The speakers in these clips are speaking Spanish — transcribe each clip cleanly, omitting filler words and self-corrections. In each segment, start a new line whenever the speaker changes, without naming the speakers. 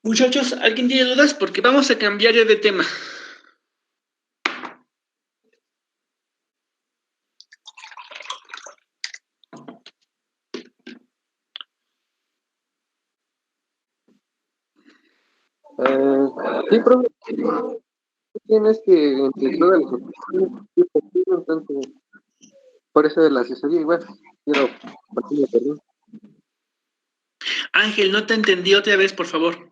Muchachos, ¿alguien tiene dudas? Porque vamos a cambiar ya de tema.
Eh, sí, profe, tienes que entre todas las opciones, entonces, por eso de la asesoría igual, quiero partirme perdón.
Ángel, no te entendí otra vez, por favor.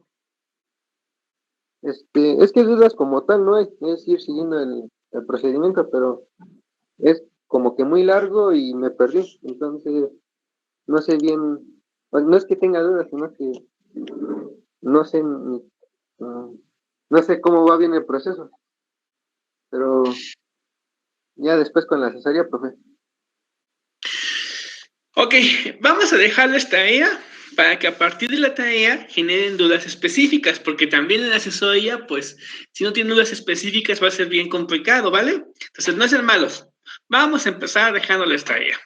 Es que dudas como tal no hay, es ir siguiendo el procedimiento, pero es como que muy largo y me perdí, entonces no sé bien, pues, no es que tenga dudas, sino que no sé, no sé cómo va bien el proceso, pero ya después con la asesoría, profe.
Ok, vamos a dejarles tarea para que a partir de la tarea generen dudas específicas, porque también en la asesoría, pues, si no tienen dudas específicas va a ser bien complicado, ¿vale? Entonces, no sean malos. Vamos a empezar dejándoles tarea.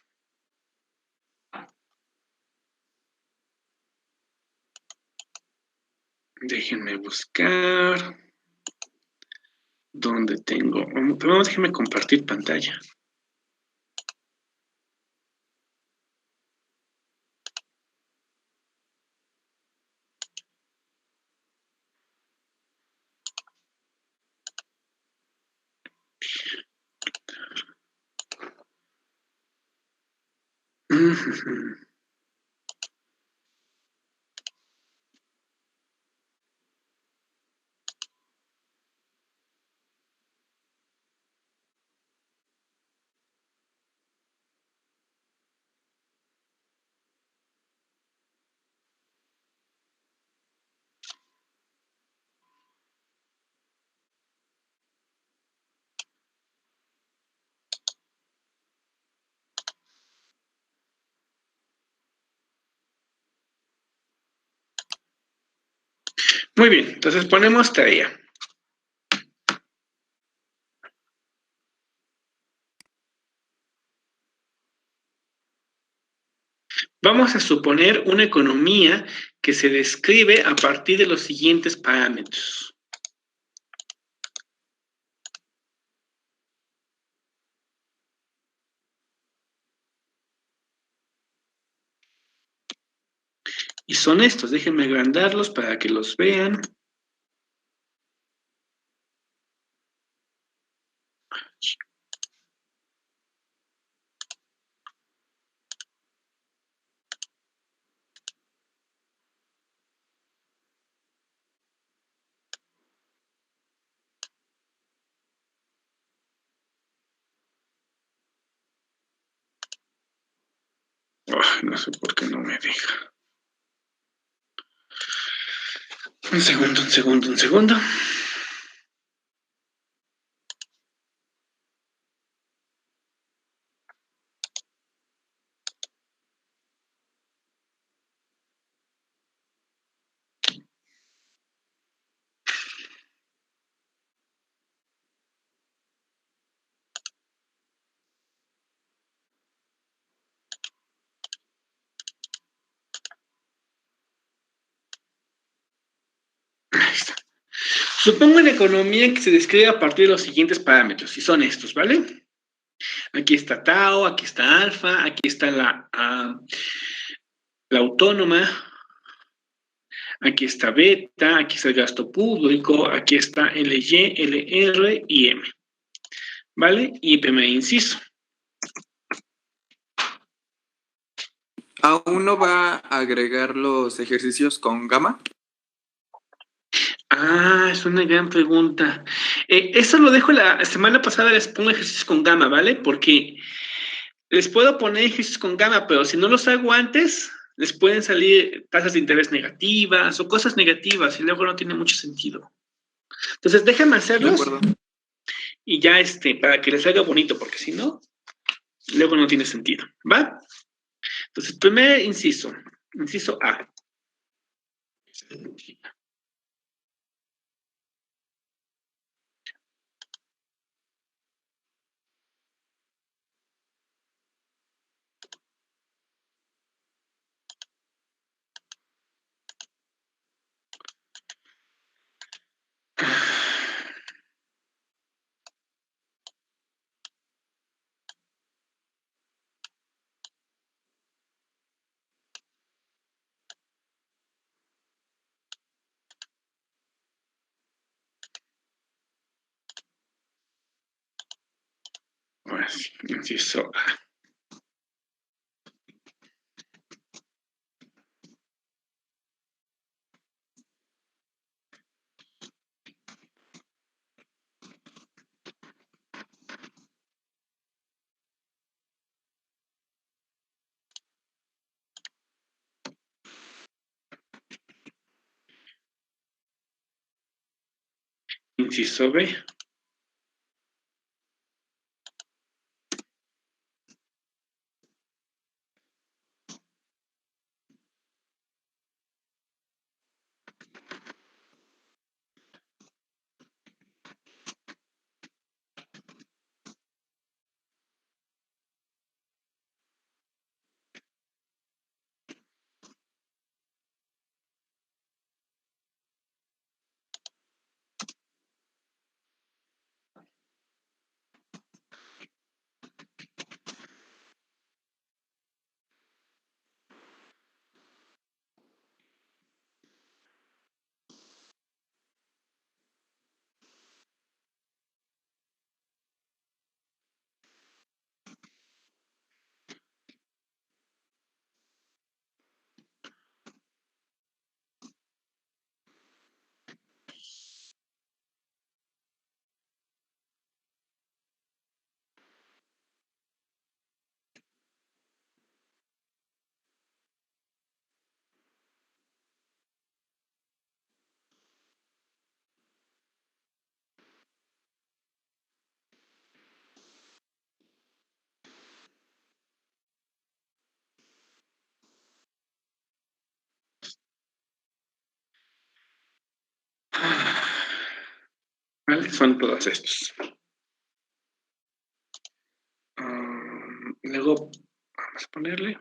Déjenme buscar dónde tengo. Vamos, déjenme compartir pantalla. Muy bien, entonces ponemos tarea. Vamos a suponer una economía que se describe a partir de los siguientes parámetros. Y son estos, déjenme agrandarlos para que los vean. Oh, no sé por qué no me deja. Un segundo, un segundo, un segundo. Ahí está. Supongo una economía que se describe a partir de los siguientes parámetros, y son estos, ¿vale? Aquí está Tao, aquí está Alfa, aquí está la autónoma, aquí está Beta, aquí está el gasto público, aquí está LY, LR y M, ¿vale? Y primer inciso.
¿Aún no va a agregar los ejercicios con gamma?
Ah, es una gran pregunta. Eso lo dejo la semana pasada, les pongo ejercicios con gamma, ¿vale? Porque les puedo poner ejercicios con gamma, pero si no los hago antes, les pueden salir tasas de interés negativas o cosas negativas y luego no tiene mucho sentido. Entonces, déjenme
De
hacerlos
acuerdo.
y ya para que les salga bonito, porque si no, luego no tiene sentido, ¿va? Entonces, primer inciso A. Inciso A. Inciso B. Vale, son todos estos. Luego vamos a ponerle.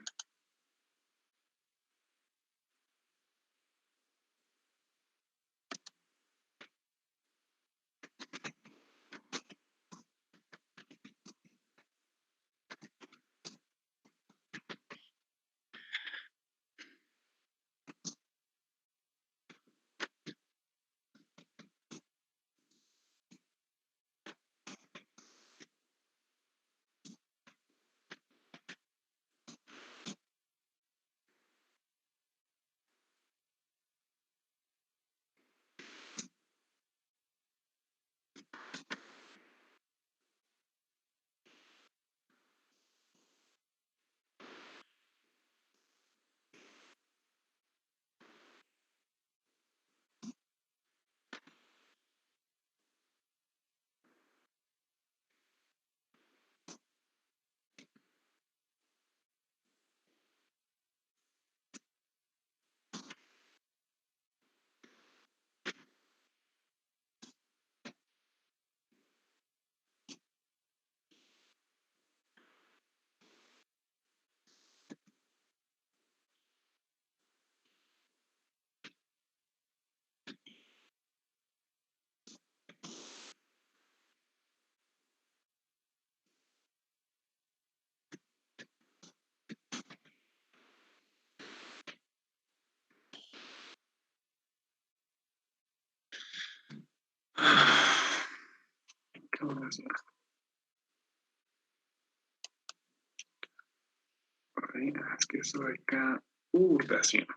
Es que eso de acá. Rotación.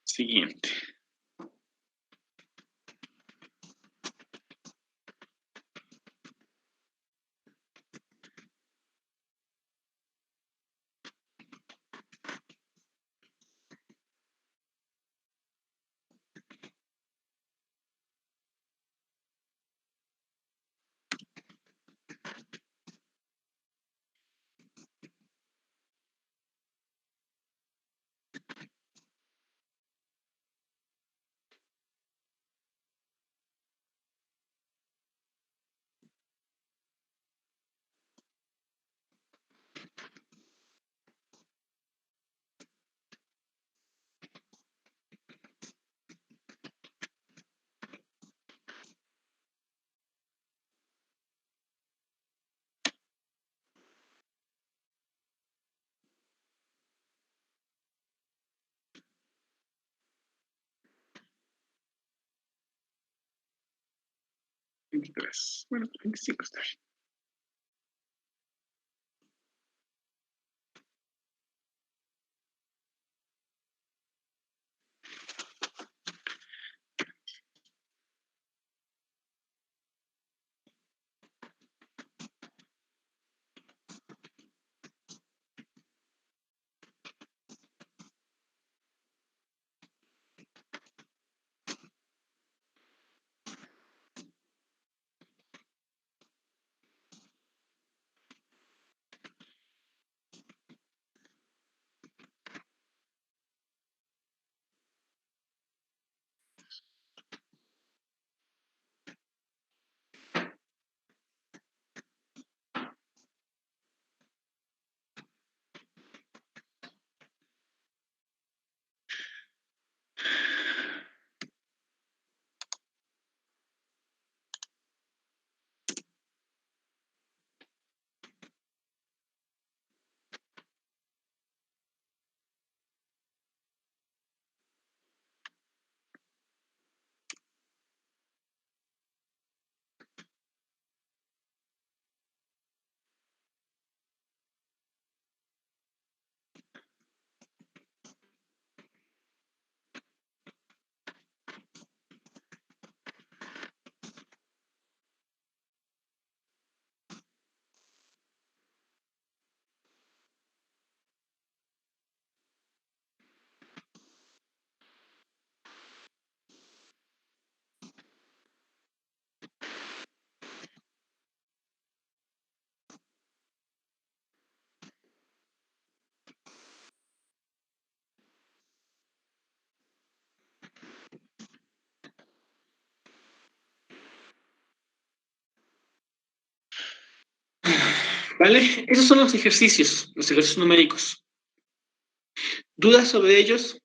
Siguiente. 23. Bueno, 25 está bien. ¿Vale? Esos son los ejercicios numéricos. ¿Dudas sobre ellos?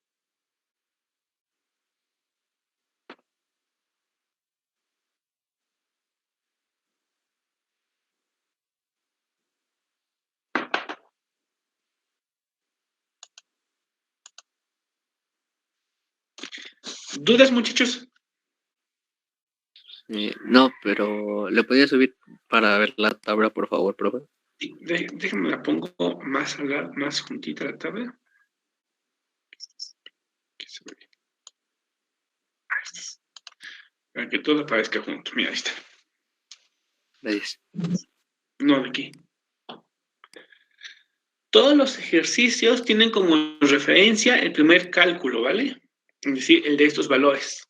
¿Dudas, muchachos?
No, pero ¿le podía subir para ver la tabla, por favor, profe?
Déjame la pongo más juntita a la tabla. Ahí está. Para que todo aparezca junto. Mira, ahí está.
Gracias.
No, de aquí. Todos los ejercicios tienen como referencia el primer cálculo, ¿vale? Es decir, el de estos valores.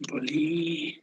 Política.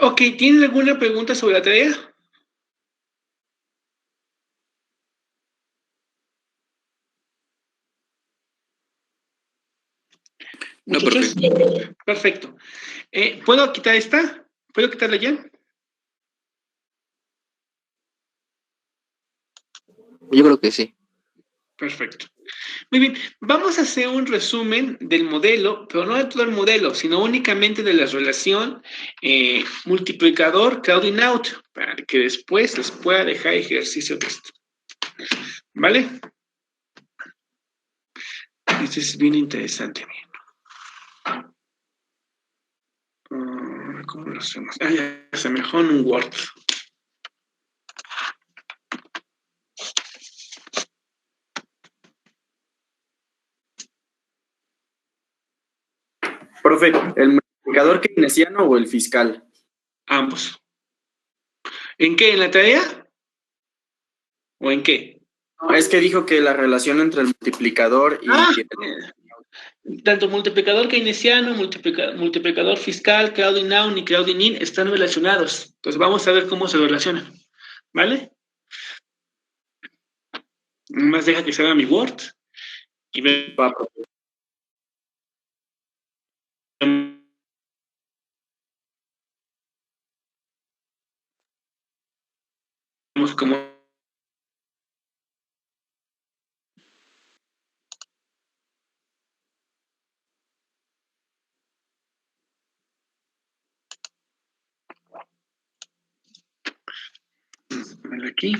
Ok, ¿tienen alguna pregunta sobre la tarea?
No,
Muchachos, perfecto. ¿Puedo quitar esta? ¿Puedo quitarla ya?
Yo creo que sí.
Perfecto. Muy bien, vamos a hacer un resumen del modelo, pero no de todo el modelo, sino únicamente de la relación multiplicador crowding out, para que después les pueda dejar ejercicio de esto. ¿Vale? Esto es bien interesante. ¿Cómo lo hacemos? Ah, ya se me dejó en un Word.
Profe, ¿el multiplicador keynesiano o el fiscal?
Ambos. ¿En qué? ¿En la tarea? ¿O en qué?
No, es que dijo que la relación entre el multiplicador y
Tanto multiplicador keynesiano, multiplicador fiscal, crowding out y crowding in están relacionados. Entonces vamos a ver cómo se relacionan. ¿Vale? Más deja que se haga mi Word y
Va, profe.
vemos cómo. Aquí.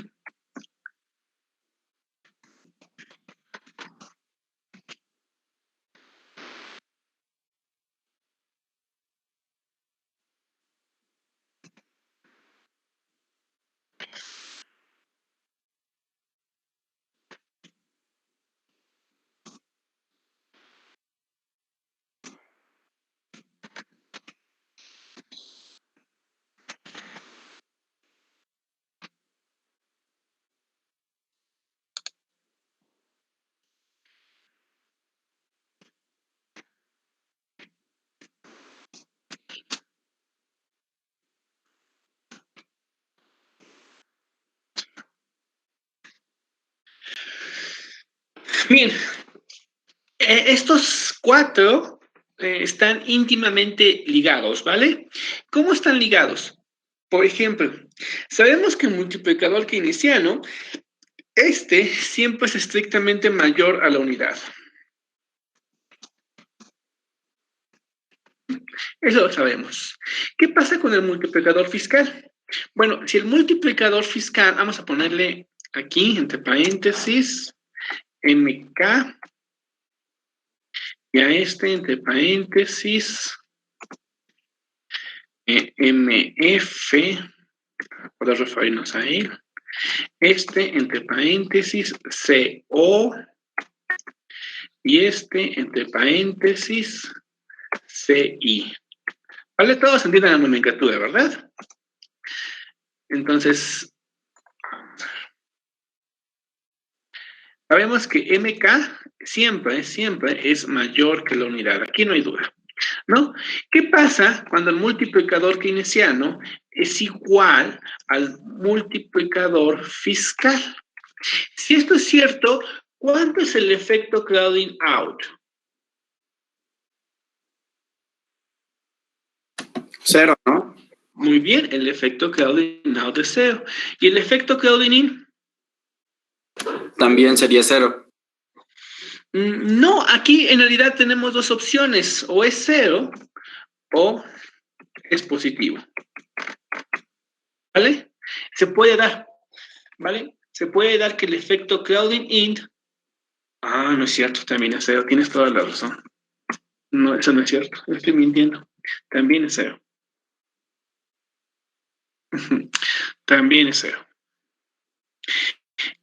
Bien, estos cuatro están íntimamente ligados, ¿vale? ¿Cómo están ligados? Por ejemplo, sabemos que el multiplicador keynesiano, siempre es estrictamente mayor a la unidad. Eso lo sabemos. ¿Qué pasa con el multiplicador fiscal? Bueno, si el multiplicador fiscal, vamos a ponerle aquí, entre paréntesis, MK, y a entre paréntesis, MF, para referirnos a él, entre paréntesis, CO, y entre paréntesis, CI. ¿Vale? Todos entienden la nomenclatura, ¿verdad? Entonces, sabemos que MK siempre es mayor que la unidad. Aquí no hay duda, ¿no? ¿Qué pasa cuando el multiplicador keynesiano es igual al multiplicador fiscal? Si esto es cierto, ¿cuánto es el efecto crowding out?
0, ¿no?
Muy bien, el efecto crowding out es 0. ¿Y el efecto crowding in?
También sería 0.
No, aquí en realidad tenemos dos opciones, o es 0 o es positivo. ¿Vale? Se puede dar, ¿vale? Se puede dar que el efecto crowding in, no es cierto, también es 0, tienes toda la razón. No, eso no es cierto, estoy mintiendo. También es 0. También es 0.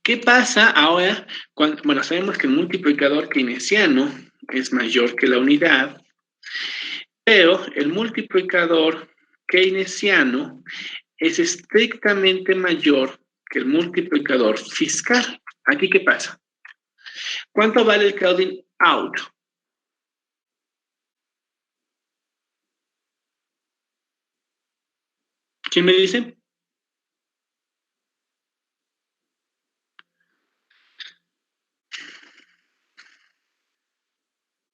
¿Qué pasa ahora cuando, bueno, sabemos que el multiplicador keynesiano es mayor que la unidad, pero el multiplicador keynesiano es estrictamente mayor que el multiplicador fiscal? ¿Aquí qué pasa? ¿Cuánto vale el crowding out? ¿Quién me dice?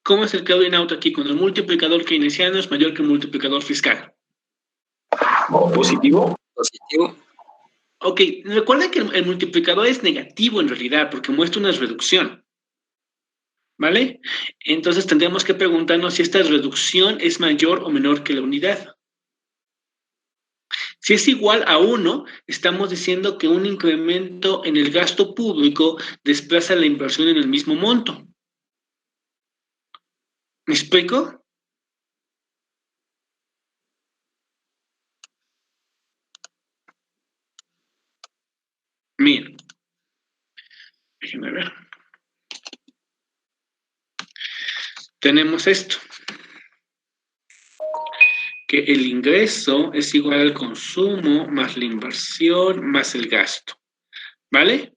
¿Cómo es el crowding out aquí? Cuando el multiplicador keynesiano es mayor que el multiplicador fiscal.
Positivo.
Positivo.
Ok, recuerda que el multiplicador es negativo en realidad, porque muestra una reducción. ¿Vale? Entonces tendríamos que preguntarnos si esta reducción es mayor o menor que la unidad. Si es igual a 1, estamos diciendo que un incremento en el gasto público desplaza la inversión en el mismo monto. ¿Me explico? Miren, déjenme ver. Tenemos esto, que el ingreso es igual al consumo más la inversión más el gasto, ¿vale?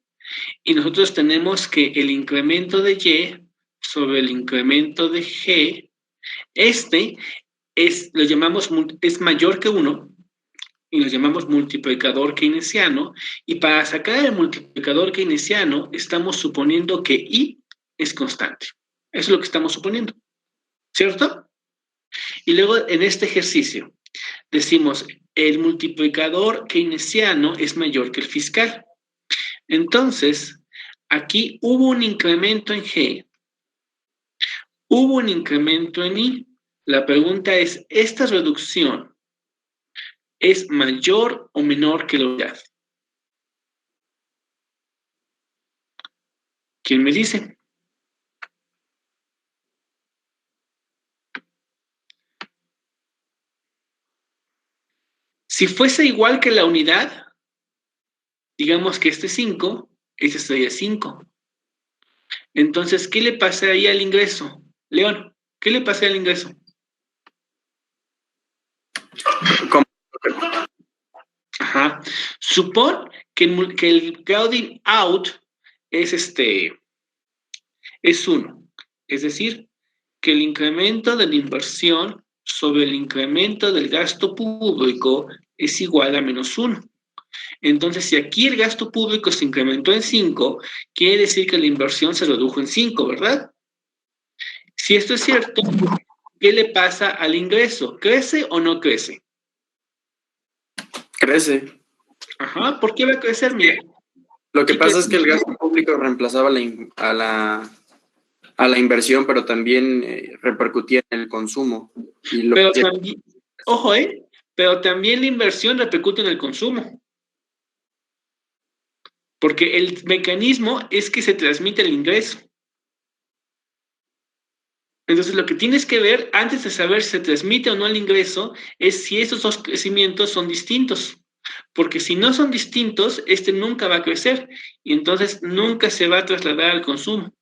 Y nosotros tenemos que el incremento de Y sobre el incremento de G, lo llamamos, es mayor que 1, y lo llamamos multiplicador keynesiano, y para sacar el multiplicador keynesiano estamos suponiendo que I es constante. Eso es lo que estamos suponiendo, ¿cierto? Y luego en este ejercicio decimos, el multiplicador keynesiano es mayor que el fiscal. Entonces, aquí hubo un incremento en G, hubo un incremento en I. La pregunta es, ¿esta reducción es mayor o menor que la unidad? ¿Quién me dice? Si fuese igual que la unidad, digamos que este 5, este sería 5. Entonces, ¿qué le pasaría al ingreso? León, ¿qué le pasaría al ingreso?
¿Cómo?
Ajá. Supón que el crowding out es 1. Es decir, que el incremento de la inversión sobre el incremento del gasto público es igual a -1. Entonces, si aquí el gasto público se incrementó en 5, quiere decir que la inversión se redujo en 5, ¿verdad? Si esto es cierto, ¿qué le pasa al ingreso? ¿Crece o no crece?
Crece.
Ajá, ¿por qué va a crecer? Mira.
Lo que pasa es que el gasto público reemplazaba a la inversión, pero también repercutía en el consumo.
Pero también, ojo, pero también la inversión repercute en el consumo. Porque el mecanismo es que se transmite el ingreso. Entonces, lo que tienes que ver antes de saber si se transmite o no el ingreso es si esos dos crecimientos son distintos. Porque si no son distintos, nunca va a crecer y entonces nunca se va a trasladar al consumo.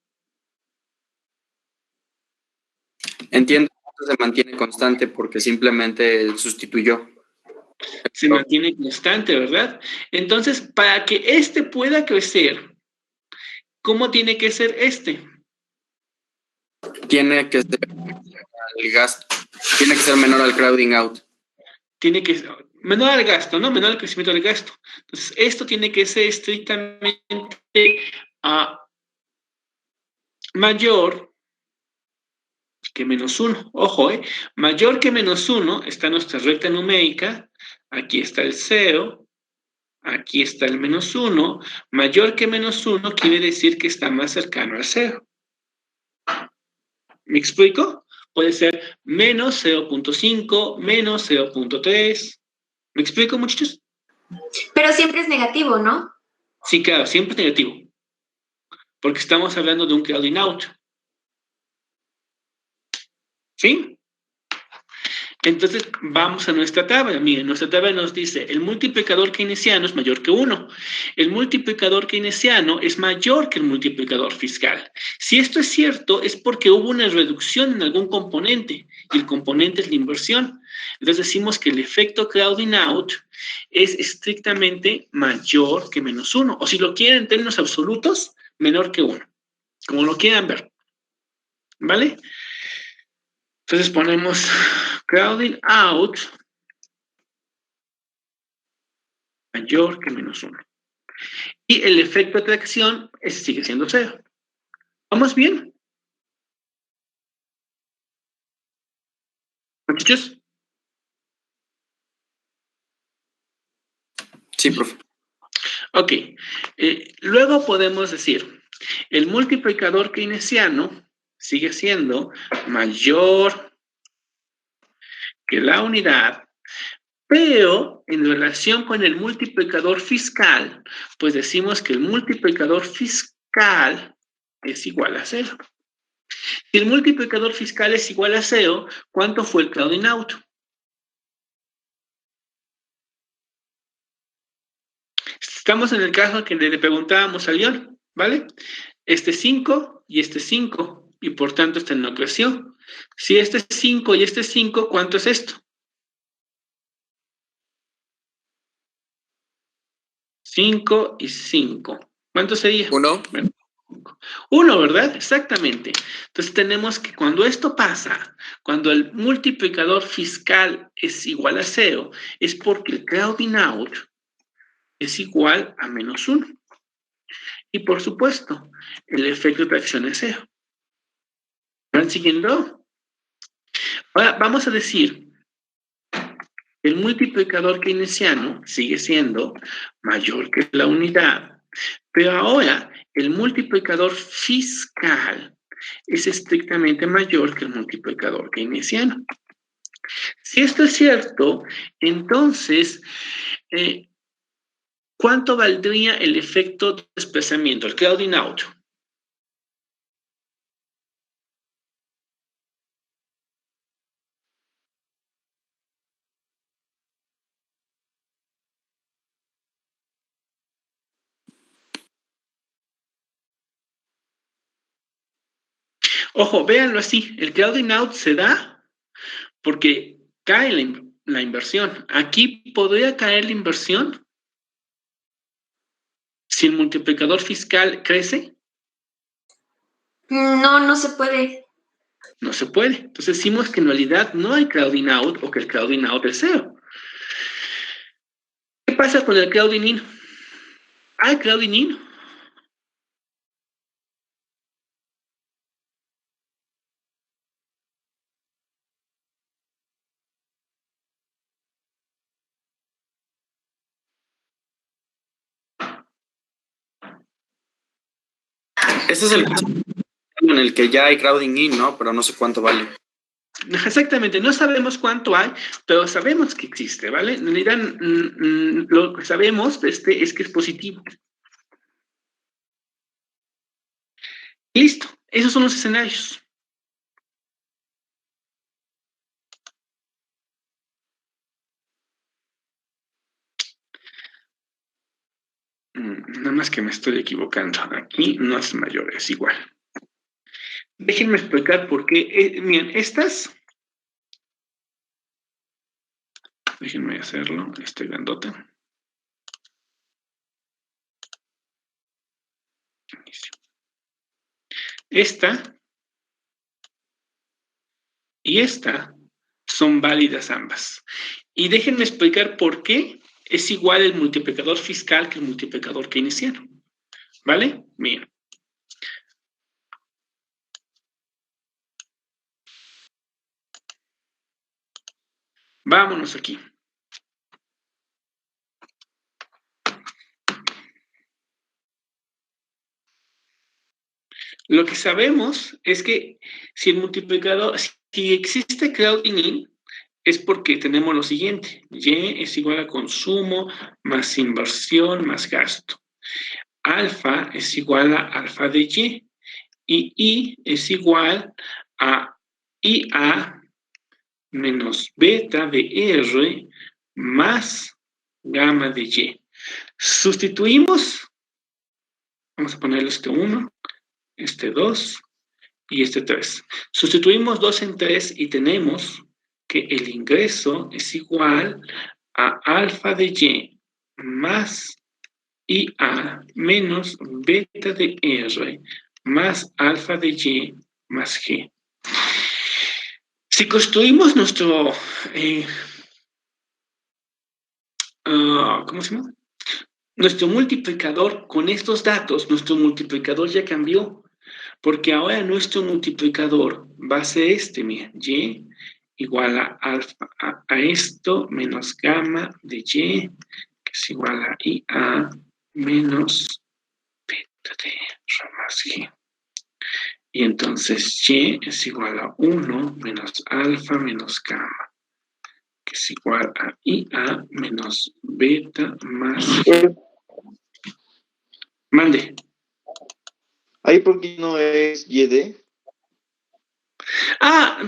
Entiendo que se mantiene constante porque simplemente sustituyó.
Se mantiene constante, ¿verdad? Entonces, para que pueda crecer, ¿cómo tiene que ser
Tiene que ser el gasto, tiene que ser menor al crowding out.
Tiene que ser menor al gasto, ¿no? Menor al crecimiento del gasto. Entonces, esto tiene que ser estrictamente mayor que -1. Ojo, mayor que -1 está nuestra recta numérica. Aquí está el 0. Aquí está el -1. Mayor que -1 quiere decir que está más cercano al 0. ¿Me explico? Puede ser menos 0.5, menos 0.3. ¿Me explico, muchachos?
Pero siempre es negativo, ¿no?
Sí, claro, siempre es negativo. Porque estamos hablando de un crowding out. ¿Sí? Entonces, vamos a nuestra tabla. Miren, nuestra tabla nos dice, el multiplicador keynesiano es mayor que 1. El multiplicador keynesiano es mayor que el multiplicador fiscal. Si esto es cierto, es porque hubo una reducción en algún componente, y el componente es la inversión. Entonces decimos que el efecto crowding out es estrictamente mayor que -1. O si lo quieren en términos absolutos, menor que 1. Como lo quieran ver. ¿Vale? Entonces ponemos crowding out mayor que menos 1. Y el efecto de atracción ese sigue siendo 0. ¿Vamos bien? Muchachos.
Sí, profe.
Ok. Luego podemos decir, el multiplicador keynesiano sigue siendo mayor que la unidad, pero en relación con el multiplicador fiscal, pues decimos que el multiplicador fiscal es igual a 0. Si el multiplicador fiscal es igual a 0, ¿cuánto fue el crowding out? Estamos en el caso que le preguntábamos a León, ¿vale? Este 5 y este 5, y por tanto este no creció. Si este es 5 y este es 5, ¿cuánto es esto? 5 y 5. ¿Cuánto sería?
1.
1, ¿verdad? Exactamente. Entonces tenemos que cuando esto pasa, cuando el multiplicador fiscal es igual a 0, es porque el crowding out es igual a menos 1. Y por supuesto, el efecto de tracción es 0. ¿Van siguiendo? Ahora vamos a decir, el multiplicador keynesiano sigue siendo mayor que la unidad, pero ahora el multiplicador fiscal es estrictamente mayor que el multiplicador keynesiano. Si esto es cierto, entonces, ¿cuánto valdría el efecto de desplazamiento, el crowding out? Ojo, véanlo así, el crowding out se da porque cae la inversión. Aquí podría caer la inversión si el multiplicador fiscal crece.
No, no se puede.
No se puede. Entonces decimos que en realidad no hay crowding out o que el crowding out es 0. ¿Qué pasa con el crowding in? ¿Hay crowding in?
Ese es el caso en el que ya hay crowding in, ¿no? Pero no sé cuánto vale.
Exactamente, no sabemos cuánto hay, pero sabemos que existe, ¿vale? En realidad, lo que sabemos es que es positivo. Listo, esos son los escenarios. Nada más que me estoy equivocando. Aquí no es mayor, es igual. Déjenme explicar por qué. Miren, estas. Déjenme hacerlo, este grandote. Esta y esta son válidas ambas. Y déjenme explicar por qué es igual el multiplicador fiscal que el multiplicador keynesiano. ¿Vale? Miren. Vámonos aquí. Lo que sabemos es que si el multiplicador, si existe crowding in, es porque tenemos lo siguiente. Y es igual a consumo más inversión más gasto. Alfa es igual a alfa de Y. Y I es igual a IA menos beta de R más gamma de Y. Sustituimos, vamos a ponerle este 1, este 2 y este 3. Sustituimos 2 en 3 y tenemos que el ingreso es igual a alfa de Y más IA menos beta de R más alfa de Y más G. Si construimos nuestro, ¿cómo se llama? Nuestro multiplicador, con estos datos, nuestro multiplicador ya cambió, porque ahora nuestro multiplicador va a ser este, mira, y igual a alfa a esto menos gamma de y, que es igual a IA menos beta de R más G. Y entonces y es igual a 1 menos alfa menos gamma, que es igual a IA menos beta más G. Mande.
Ahí porque no es YD.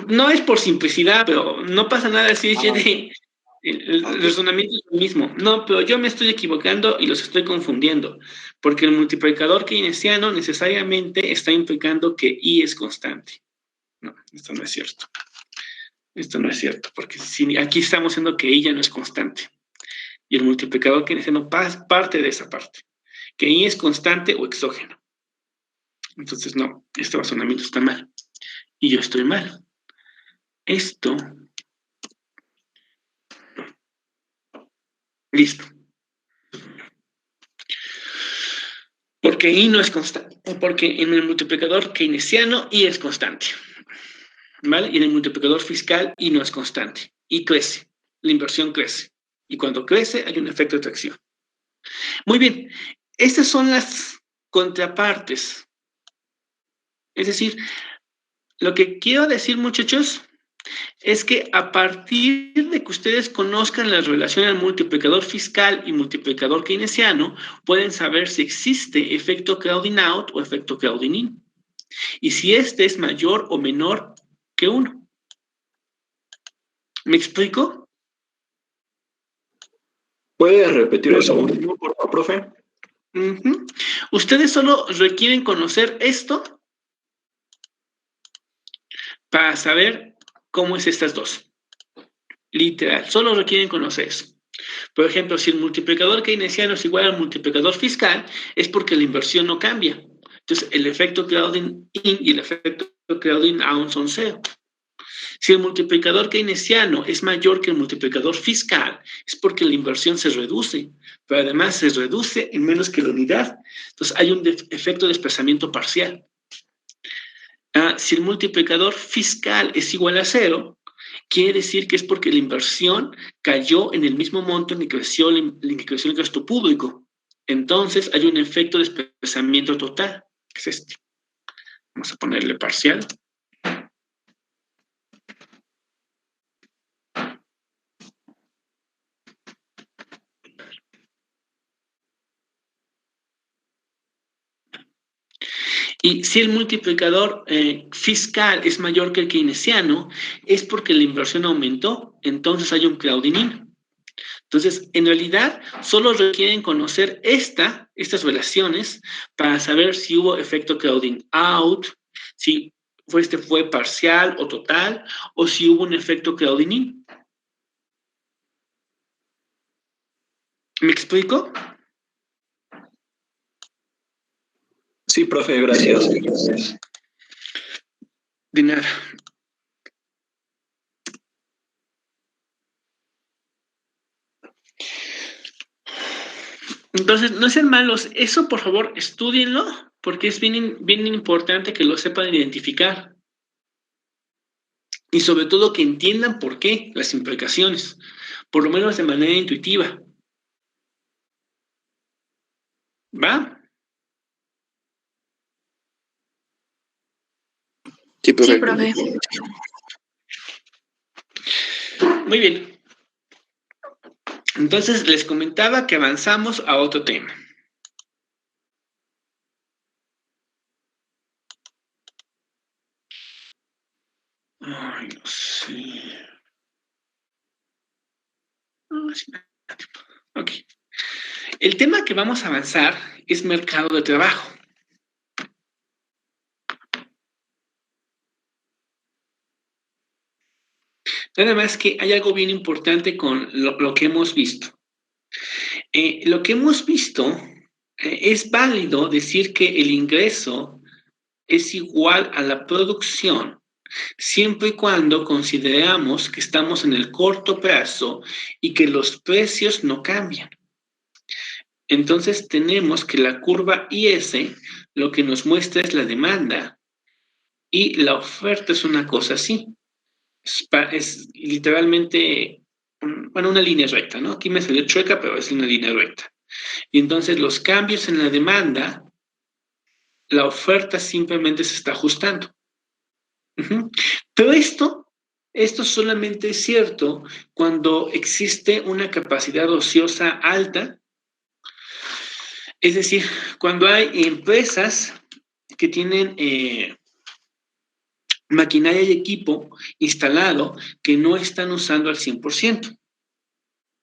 No es por simplicidad, pero no pasa nada si es YD. El razonamiento es lo mismo. No, pero yo me estoy equivocando y los estoy confundiendo, porque el multiplicador keynesiano necesariamente está implicando que I es constante. No, esto no es cierto. Esto no es cierto, porque si aquí estamos diciendo que I ya no es constante. Y el multiplicador keynesiano parte de esa parte, que I es constante o exógeno. Entonces, no, este razonamiento está mal. Y yo estoy mal. Esto... Listo. Porque I no es constante. Porque en el multiplicador keynesiano I es constante. ¿Vale? Y en el multiplicador fiscal I no es constante. I crece. La inversión crece. Y cuando crece hay un efecto de atracción. Muy bien. Estas son las contrapartes. Es decir, lo que quiero decir, muchachos, es que a partir de que ustedes conozcan la relación del multiplicador fiscal y multiplicador keynesiano, pueden saber si existe efecto crowding out o efecto crowding in. Y si este es mayor o menor que 1. ¿Me explico?
¿Puede repetir eso último, por favor, profe?
Ustedes solo requieren conocer esto para saber cómo es estas dos. Literal, solo requieren conocer eso. Por ejemplo, si el multiplicador keynesiano es igual al multiplicador fiscal, es porque la inversión no cambia. Entonces, el efecto crowding in y el efecto crowding out son 0. Si el multiplicador keynesiano es mayor que el multiplicador fiscal, es porque la inversión se reduce, pero además se reduce en menos que la unidad. Entonces, hay un efecto de desplazamiento parcial. Si el multiplicador fiscal es igual a 0, quiere decir que es porque la inversión cayó en el mismo monto en que creció el gasto público. Entonces, hay un efecto de desplazamiento total, que es este. Vamos a ponerle parcial. Y si el multiplicador fiscal es mayor que el keynesiano, es porque la inversión aumentó, entonces hay un crowding in. Entonces, en realidad, solo requieren conocer estas relaciones para saber si hubo efecto crowding out, si fue parcial o total, o si hubo un efecto crowding in. ¿Me explico?
Sí, profe, gracias.
De nada. Entonces, no sean malos. Eso, por favor, estúdienlo, porque es bien importante que lo sepan identificar. Y sobre todo que entiendan por qué, las implicaciones, por lo menos de manera intuitiva. ¿Va?
Sí, profe.
Sí, profe.
Muy bien. Entonces, les comentaba que avanzamos a otro tema. Ay, no sé. Ok. El tema que vamos a avanzar es mercado de trabajo. Nada más que hay algo bien importante con lo que hemos visto. Lo que hemos visto, es válido decir que el ingreso es igual a la producción, siempre y cuando consideramos que estamos en el corto plazo y que los precios no cambian. Entonces tenemos que la curva IS lo que nos muestra es la demanda y la oferta es una cosa así. Es literalmente, bueno, una línea recta, ¿no? Aquí me salió chueca, pero es una línea recta. Y entonces los cambios en la demanda, la oferta simplemente se está ajustando. Uh-huh. Pero esto solamente es cierto cuando existe una capacidad ociosa alta, es decir, cuando hay empresas que tienen maquinaria y equipo instalado que no están usando al 100%.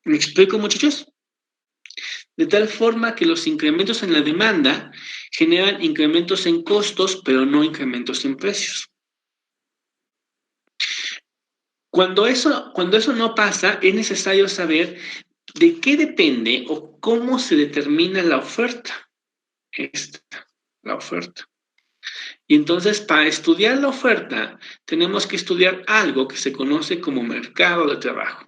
¿Me explico, muchachos? De tal forma que los incrementos en la demanda generan incrementos en costos, pero no incrementos en precios. Cuando eso no pasa, es necesario saber de qué depende o cómo se determina la oferta. La oferta. Y entonces, para estudiar la oferta, tenemos que estudiar algo que se conoce como mercado de trabajo.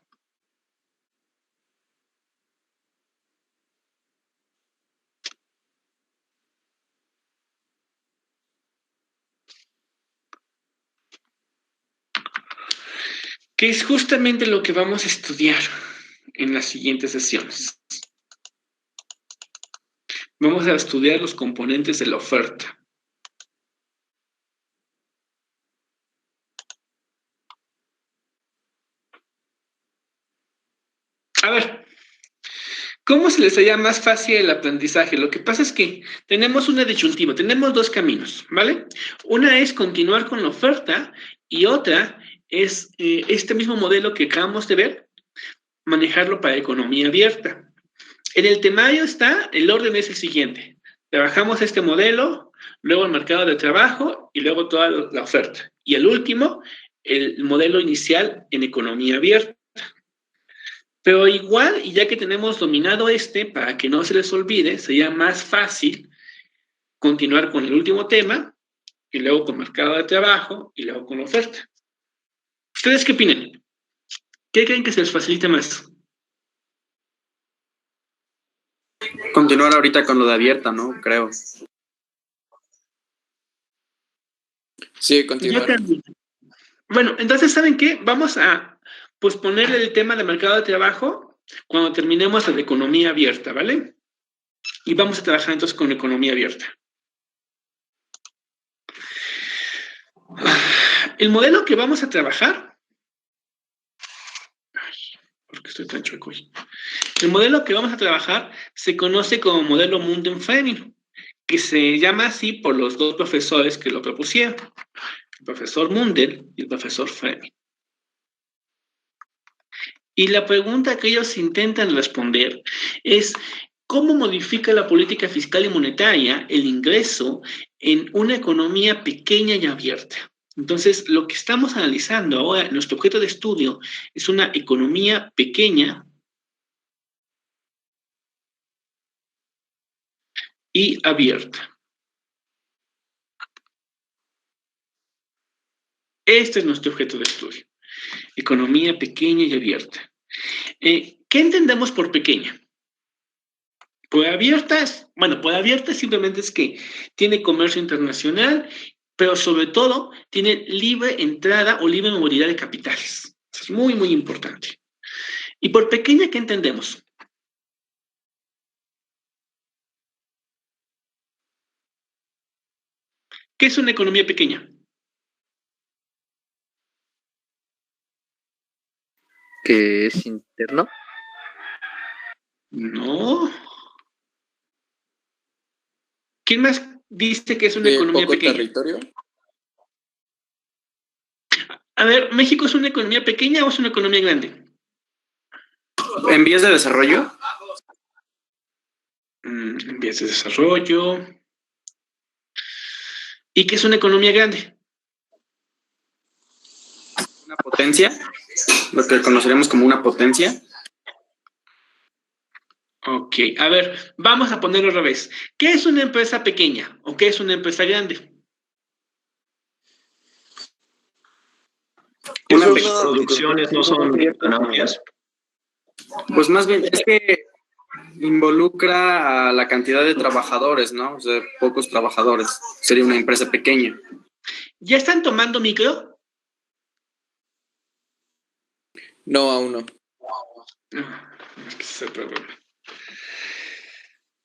Que es justamente lo que vamos a estudiar en las siguientes sesiones. Vamos a estudiar los componentes de la oferta. A ver, ¿cómo se les haría más fácil el aprendizaje? Lo que pasa es que tenemos una disyuntiva, tenemos dos caminos, ¿vale? Una es continuar con la oferta y otra es este mismo modelo que acabamos de ver, manejarlo para economía abierta. En el temario está, el orden es el siguiente. Trabajamos este modelo, luego el mercado de trabajo y luego toda la oferta. Y el último, el modelo inicial en economía abierta. Pero igual, y ya que tenemos dominado para que no se les olvide, sería más fácil continuar con el último tema, y luego con mercado de trabajo, y luego con oferta. ¿Ustedes qué opinan? ¿Qué creen que se les facilite más?
Continuar ahorita con lo de abierta, ¿no? Creo.
Sí, continuar.
Yo también. Bueno, entonces, ¿saben qué? Vamos a posponerle el tema de mercado de trabajo cuando terminemos la de economía abierta, ¿vale? Y vamos a trabajar entonces con economía abierta. El modelo que vamos a trabajar... Ay, ¿por qué estoy tan chueco hoy? El modelo que vamos a trabajar se conoce como modelo Mundell-Fleming, que se llama así por los dos profesores que lo propusieron, el profesor Mundell y el profesor Fleming. Y la pregunta que ellos intentan responder es ¿cómo modifica la política fiscal y monetaria el ingreso en una economía pequeña y abierta? Entonces, lo que estamos analizando ahora, nuestro objeto de estudio, es una economía pequeña y abierta. Este es nuestro objeto de estudio. Economía pequeña y abierta. ¿Qué entendemos por pequeña? Por abierta, por abierta simplemente es que tiene comercio internacional, pero sobre todo tiene libre entrada o libre movilidad de capitales. Eso es muy, muy importante. ¿Y por pequeña qué entendemos? ¿Qué es una economía pequeña?
Que es interno.
No. ¿Quién más dice que es una economía
poco
pequeña?
territorio.
A ver, ¿México es una economía pequeña o es una economía grande?
¿En vías de desarrollo?
En vías de desarrollo. ¿Y qué es una economía grande?
¿Una potencia? Lo que conoceremos como una potencia.
Ok, a ver, vamos a ponerlo al revés. ¿Qué es una empresa pequeña o qué es una empresa grande?
Esas producciones no son economías.
Pues más bien, es que Involucra a la cantidad de trabajadores, ¿no? O sea, pocos trabajadores. Sería una empresa pequeña.
¿Ya están tomando micro?
No, aún no.
Es que ese es el problema.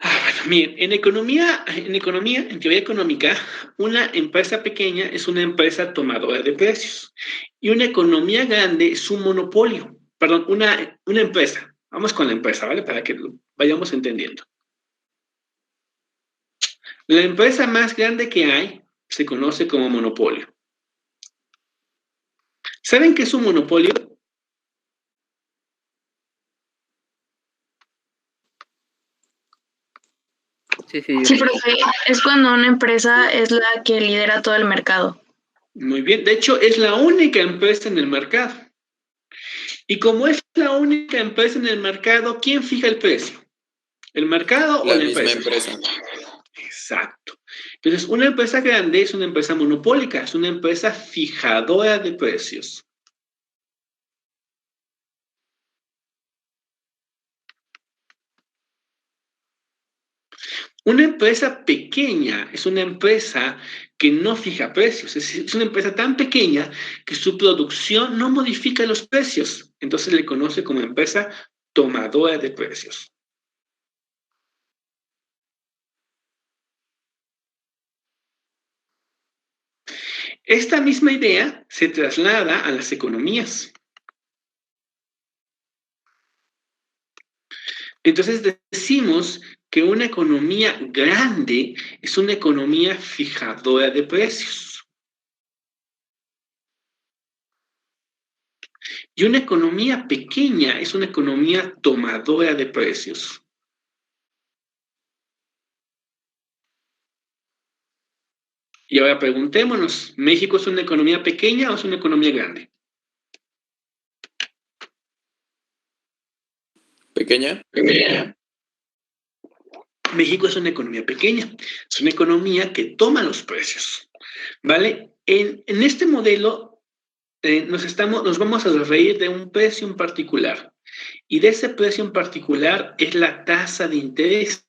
Bueno, miren, en teoría económica, una empresa pequeña es una empresa tomadora de precios y una economía grande es un monopolio. Perdón, una empresa. Vamos con la empresa, ¿vale? Para que lo vayamos entendiendo. La empresa más grande que hay se conoce como monopolio. ¿Saben qué es un monopolio?
Sí,
Sí, profe, es cuando una empresa es la que lidera todo el mercado.
Muy bien, de hecho es la única empresa en el mercado. Y como es la única empresa en el mercado, ¿quién fija el precio? ¿El mercado o
La
la
misma
empresa?
empresa.
Exacto. Entonces, una empresa grande es una empresa monopólica, es una empresa fijadora de precios. Una empresa pequeña es una empresa que no fija precios, es una empresa tan pequeña que su producción no modifica los precios, entonces le conoce como empresa tomadora de precios. Esta misma idea se traslada a las economías. Entonces decimos que una economía grande es una economía fijadora de precios. Y una economía pequeña es una economía tomadora de precios. Y ahora preguntémonos, ¿México es una economía pequeña o es una economía grande?
¿Pequeña?
México es una economía pequeña, es una economía que toma los precios, ¿vale? En este modelo nos vamos a reír de un precio en particular, y de ese precio en particular es la tasa de interés.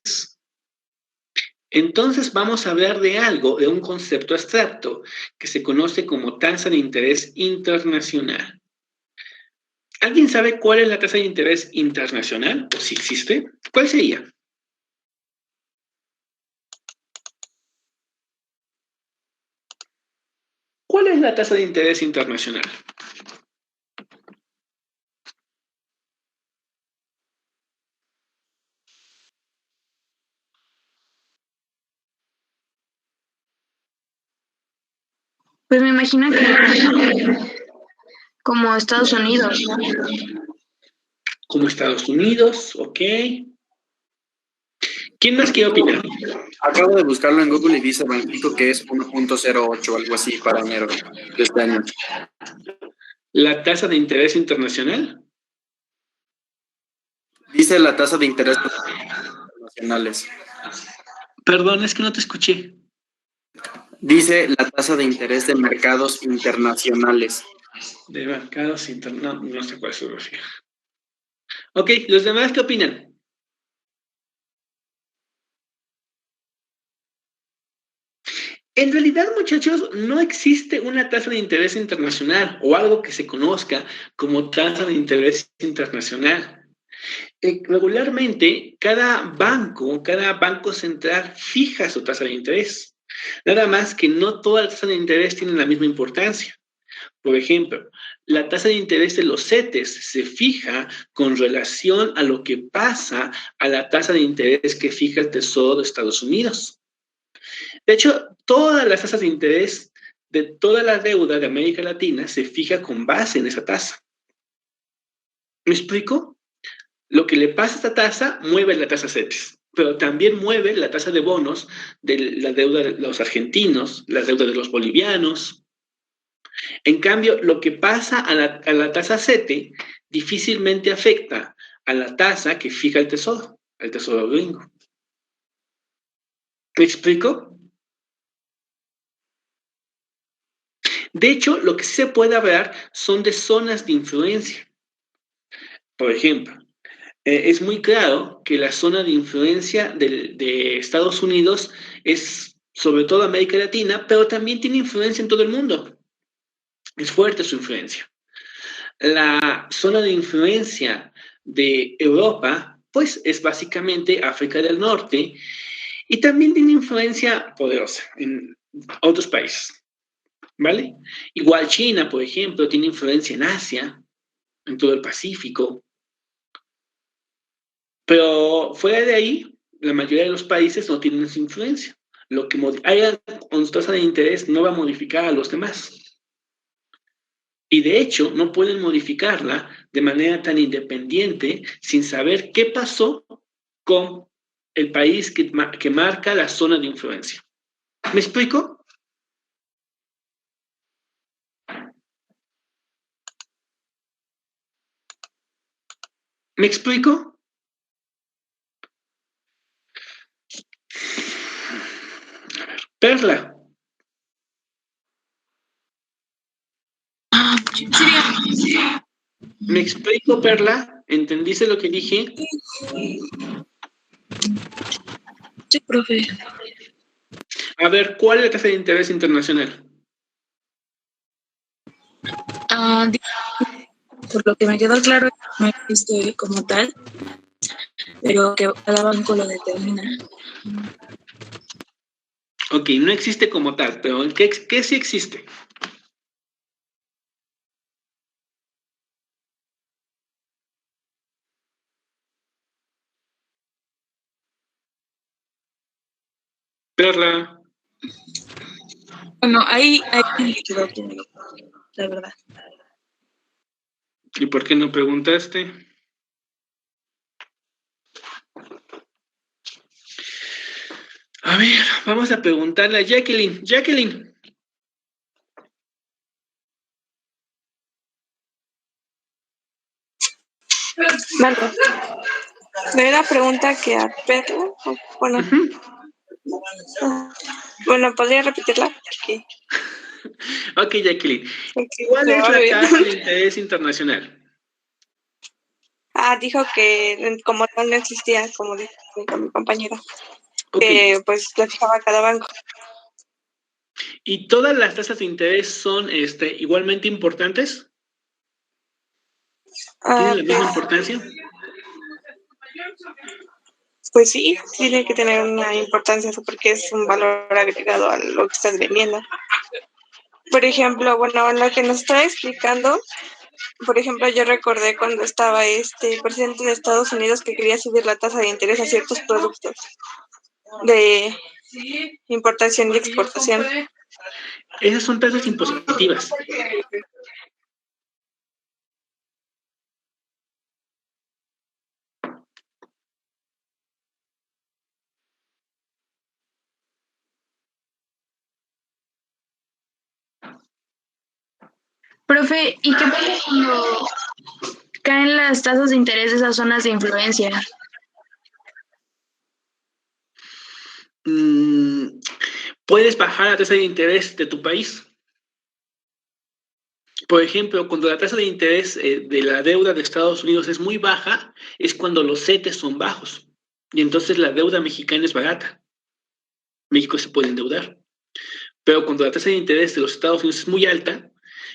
Entonces vamos a hablar de algo, de un concepto abstracto, que se conoce como tasa de interés internacional. ¿Alguien sabe cuál es la tasa de interés internacional? ¿O si existe? ¿Cuál sería? ¿Cuál es la tasa de interés internacional?
Pues me imagino que como Estados Unidos, ¿no?
Como Estados Unidos, ok. ¿Quién más quiere opinar?
Acabo de buscarlo en Google y dice Banxico que es 1.08, algo así, para enero de este año.
¿La tasa de interés internacional?
Dice la tasa de interés internacionales.
Perdón, es que no te escuché.
Dice la tasa de interés de mercados internacionales.
De mercados internacionales, no sé cuál se refiere. Ok, ¿los demás qué opinan? En realidad, muchachos, no existe una tasa de interés internacional o algo que se conozca como tasa de interés internacional. Regularmente, cada banco central fija su tasa de interés. Nada más que no todas las tasas de interés tienen la misma importancia. Por ejemplo, la tasa de interés de los CETES se fija con relación a lo que pasa a la tasa de interés que fija el Tesoro de Estados Unidos. De hecho, todas las tasas de interés de toda la deuda de América Latina se fija con base en esa tasa. ¿Me explico? Lo que le pasa a esta tasa mueve la tasa CETES, pero también mueve la tasa de bonos de la deuda de los argentinos, la deuda de los bolivianos. En cambio, lo que pasa a la tasa CETE difícilmente afecta a la tasa que fija el Tesoro gringo. ¿Me explico? De hecho, lo que sí se puede hablar son de zonas de influencia. Por ejemplo, es muy claro que la zona de influencia de Estados Unidos es sobre todo América Latina, pero también tiene influencia en todo el mundo. Es fuerte su influencia. La zona de influencia de Europa, pues es básicamente África del Norte, y también tiene influencia poderosa en otros países, ¿vale? Igual China, por ejemplo, tiene influencia en Asia, en todo el Pacífico. Pero fuera de ahí, la mayoría de los países no tienen esa influencia. Lo que haya con su tasa de interés no va a modificar a los demás. Y de hecho, no pueden modificarla de manera tan independiente sin saber qué pasó con el país que marca la zona de influencia. ¿Me explico? ¿Me explico? A ver, Perla. ¿Me explico, Perla? ¿Entendiste lo que dije?
Sí, profe.
A ver, ¿cuál es la tasa de interés internacional?
Por lo que me quedó claro, no existe como tal, pero que cada banco lo determina.
Ok, no existe como tal, pero ¿qué sí existe? Perla.
Bueno, ahí me quedó claro, la verdad.
¿Y por qué no preguntaste? A ver, vamos a preguntarle a Jacqueline. Jacqueline.
Vale. ¿Me da pregunta que a Pedro? Bueno, bueno, ¿podría repetirla? Porque...
Ok, Jacqueline. ¿Cuál es la tasa de interés internacional?
Dijo que como tal no existía, como dijo mi compañera.
Okay.
Pues la fijaba cada banco.
¿Y todas las tasas de interés son igualmente importantes? ¿Tienen la misma importancia?
Pues sí, tiene que tener una importancia porque es un valor agregado a lo que estás vendiendo. Por ejemplo, bueno, lo que nos está explicando, por ejemplo, yo recordé cuando estaba presidente de Estados Unidos que quería subir la tasa de interés a ciertos productos de importación y exportación.
Esas son tasas impositivas.
Profe, ¿y qué pasa cuando caen las tasas de interés de esas zonas de influencia?
Puedes bajar la tasa de interés de tu país. Por ejemplo, cuando la tasa de interés de la deuda de Estados Unidos es muy baja, es cuando los CETES son bajos. Y entonces la deuda mexicana es barata. México se puede endeudar. Pero cuando la tasa de interés de los Estados Unidos es muy alta,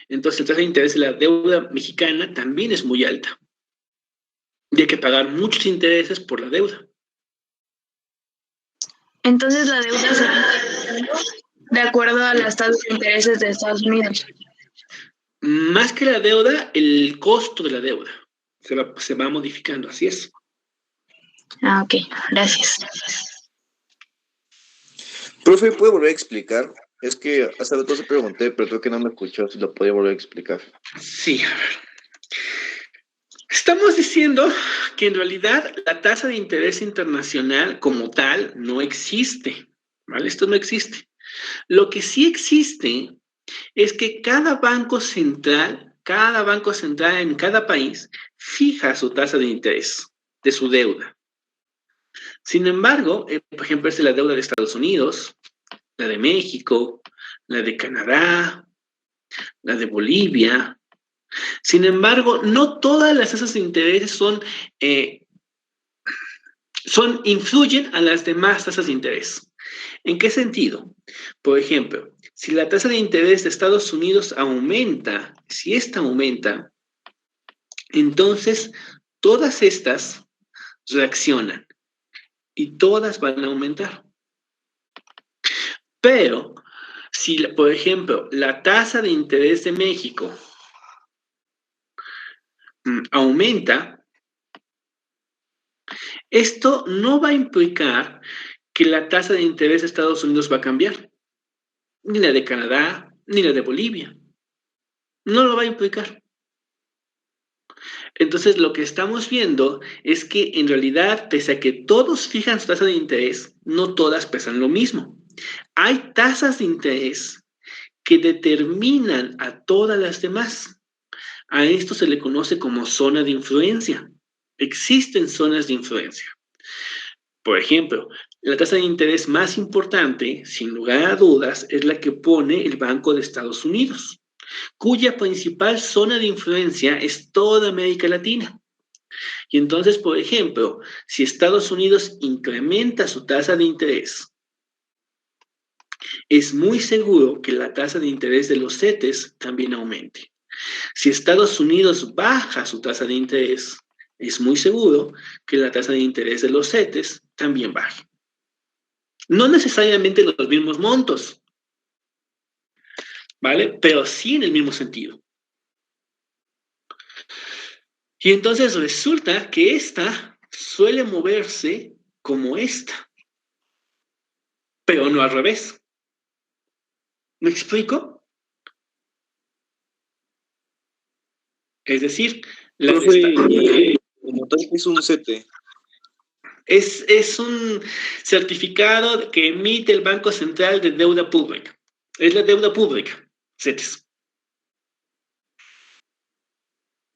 entonces la tasa de interés de la deuda mexicana también es muy alta. Y hay que pagar muchos intereses por la deuda.
Entonces la deuda se va de acuerdo a las tasas de intereses de Estados Unidos.
Más que la deuda, el costo de la deuda se va modificando, así es.
Ok, gracias.
Profe, ¿puede volver a explicar? Es que hace rato se pregunté, pero creo que no me escuchó, si lo podía volver a explicar.
Sí, a ver. Estamos diciendo que en realidad la tasa de interés internacional como tal no existe, ¿vale? Esto no existe. Lo que sí existe es que cada banco central en cada país fija su tasa de interés de su deuda. Sin embargo, por ejemplo, es la deuda de Estados Unidos, la de México, la de Canadá, la de Bolivia. Sin embargo, no todas las tasas de interés son influyen a las demás tasas de interés. ¿En qué sentido? Por ejemplo, si la tasa de interés de Estados Unidos aumenta, si esta aumenta, entonces todas estas reaccionan y todas van a aumentar. Pero, si, por ejemplo, la tasa de interés de México aumenta, esto no va a implicar que la tasa de interés de Estados Unidos va a cambiar, ni la de Canadá, ni la de Bolivia. No lo va a implicar. Entonces, lo que estamos viendo es que en realidad, pese a que todos fijan su tasa de interés, no todas pesan lo mismo. Hay tasas de interés que determinan a todas las demás. A esto se le conoce como zona de influencia. Existen zonas de influencia. Por ejemplo, la tasa de interés más importante, sin lugar a dudas, es la que pone el Banco de Estados Unidos, cuya principal zona de influencia es toda América Latina. Y entonces, por ejemplo, si Estados Unidos incrementa su tasa de interés, es muy seguro que la tasa de interés de los CETES también aumente. Si Estados Unidos baja su tasa de interés, es muy seguro que la tasa de interés de los CETES también baje. No necesariamente los mismos montos, ¿vale? Pero sí en el mismo sentido. Y entonces resulta que esta suele moverse como esta, pero no al revés. ¿Me explico? Es decir,
como tal, es un CETE.
Es un certificado que emite el Banco Central de Deuda Pública. Es la deuda pública, CETES.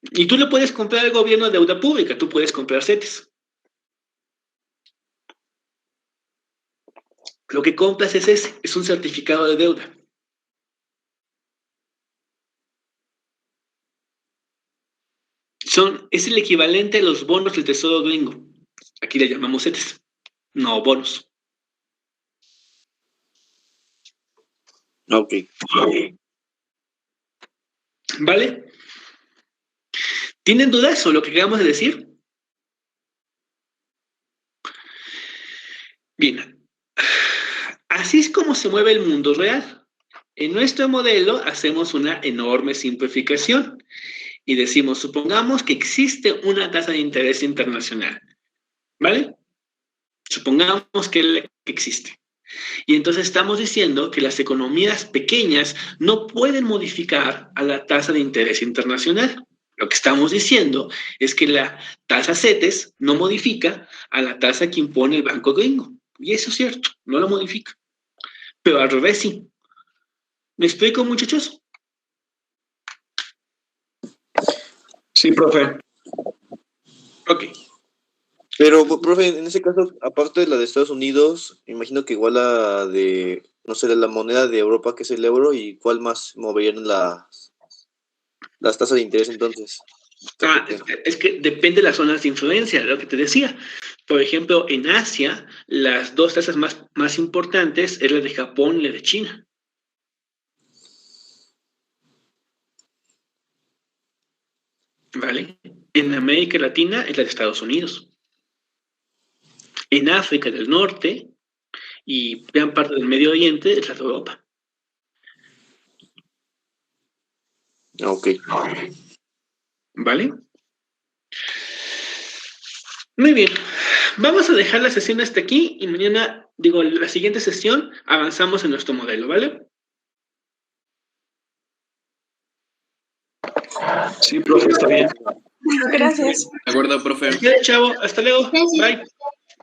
Y tú le puedes comprar al gobierno deuda pública, tú puedes comprar CETES. Lo que compras es ese, es un certificado de deuda. Es el equivalente a los bonos del Tesoro gringo. Aquí le llamamos CETES, no bonos.
Ok.
¿Vale? ¿Tienen dudas sobre lo que acabamos de decir? Bien. Así es como se mueve el mundo real. En nuestro modelo hacemos una enorme simplificación y decimos, supongamos que existe una tasa de interés internacional. ¿Vale? Supongamos que existe. Y entonces estamos diciendo que las economías pequeñas no pueden modificar a la tasa de interés internacional. Lo que estamos diciendo es que la tasa CETES no modifica a la tasa que impone el banco gringo. Y eso es cierto, no lo modifica. Pero al revés sí. ¿Me explico, muchachos?
Sí, profe.
Ok.
Pero, profe, en ese caso, aparte de la de Estados Unidos, me imagino que igual la de, no sé, la moneda de Europa, que es el euro, y ¿cuál más moverían las tasas de interés entonces?
Es que depende de las zonas de influencia, lo que te decía. Por ejemplo, en Asia, las dos tasas más importantes es la de Japón y la de China. ¿Vale? En América Latina es la de Estados Unidos. En África del Norte y gran parte del Medio Oriente es la de Europa.
Ok.
¿Vale? Muy bien. Vamos a dejar la sesión hasta aquí y mañana, la siguiente sesión avanzamos en nuestro modelo, ¿vale?
Sí, profe, está bien.
Gracias.
De acuerdo, profe.
Bien, chavo. Hasta luego. Bye.